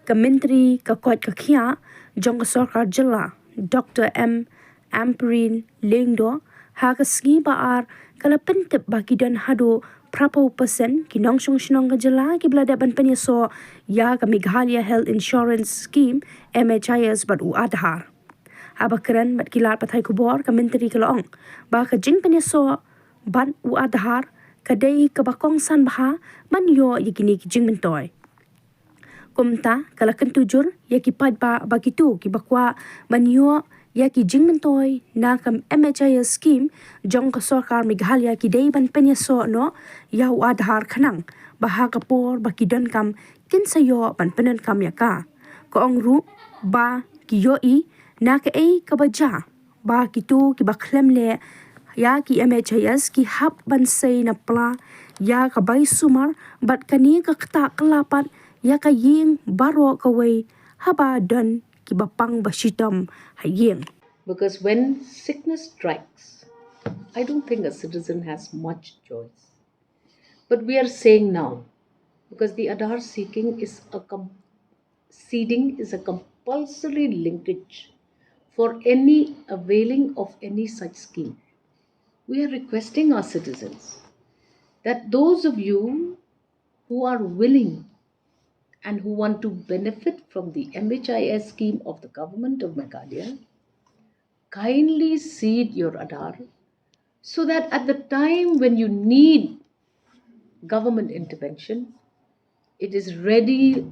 ka Myntri ka Kot ka Khia jong ka Sarkar Jilla Dr. M. Amperin Lengdo ha ka ski baar kala pentep bagi dan hado prapo persen ki nongshong shnong ka jilla ki blada ban pyniasoh ya ka Meghalaya Health Insurance Scheme MHIS bat u Aadhar. Haba keren bat kilat pathai kubor ka Myntri ka loong ba ka jing pyniasoh ban u Aadhar kadai ka bakong san baha man yo yikini ki jing mentoy. Kumta kala kentujur ya ki pad ba bagitu ki bakwa man yo ya ki jing mentoy na kam MHIS scheme jong ka Sarkar Meghalaya ki dai ban pyniasoh no ya u Aadhar khanang baha kapor bakidon kam kin sayo ban penen kam ya ka ko ong ru ba ki yo I na ka ei ka baja ba ki tu ki baklem le ya ki MHIS ki hap ban say na pla ya ka bai sumar bat kani ka kata kelapat ya ka ying baro ka way haba don ki bapang bashitam haying. Because when sickness strikes, I don't think a citizen has much choice. But we are saying now, because the Aadhar seeding is a compulsory linkage for any availing of any such scheme. We are requesting our citizens that those of you who are willing and who want to benefit from the MHIS scheme of the government of Meghalaya, kindly seed your Aadhar so that at the time when you need government intervention, it is ready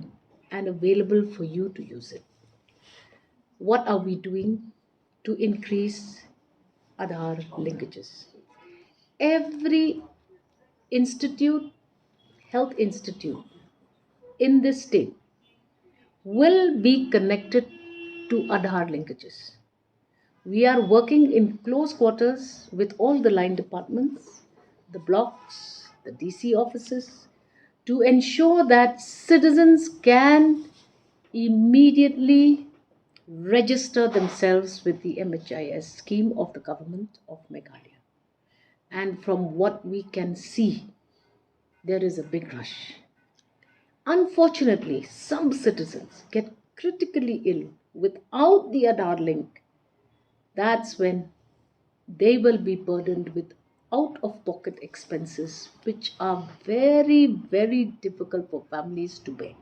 and available for you to use it. What are we doing to increase Aadhar linkages? Every health institute in this state will be connected to Aadhar linkages. We are working in close quarters with all the line departments, the blocks, the DC offices, to ensure that citizens can immediately register themselves with the MHIS scheme of the government of Meghalaya. And from what we can see, there is a big rush. Unfortunately, some citizens get critically ill without the Aadhar link. That's when they will be burdened with out of pocket expenses, which are very, very difficult for families to bear.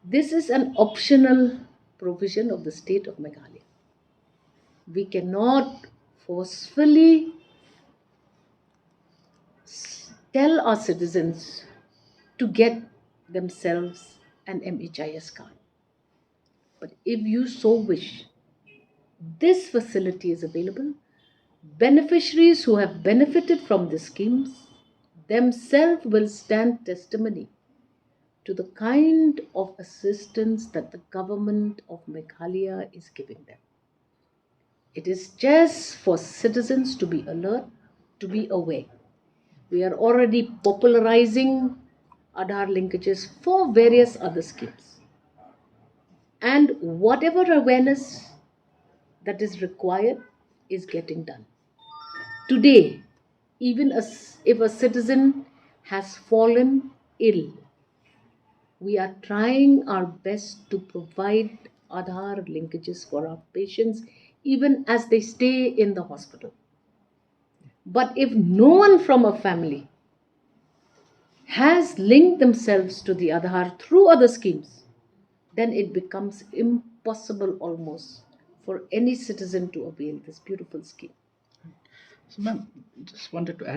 This is an optional provision of the state of Meghalaya. We cannot forcefully tell our citizens to get themselves an MHIS card. But if you so wish, this facility is available. Beneficiaries who have benefited from the schemes themselves will stand testimony to the kind of assistance that the government of Meghalaya is giving them. It is just for citizens to be alert, to be aware. We are already popularizing Aadhar linkages for various other schemes. And whatever awareness that is required is getting done. Today, even if a citizen has fallen ill, we are trying our best to provide Aadhar linkages for our patients even as they stay in the hospital. But if no one from a family has linked themselves to the Aadhar through other schemes, then it becomes impossible almost for any citizen to avail this beautiful scheme. So, ma'am, just wanted to add.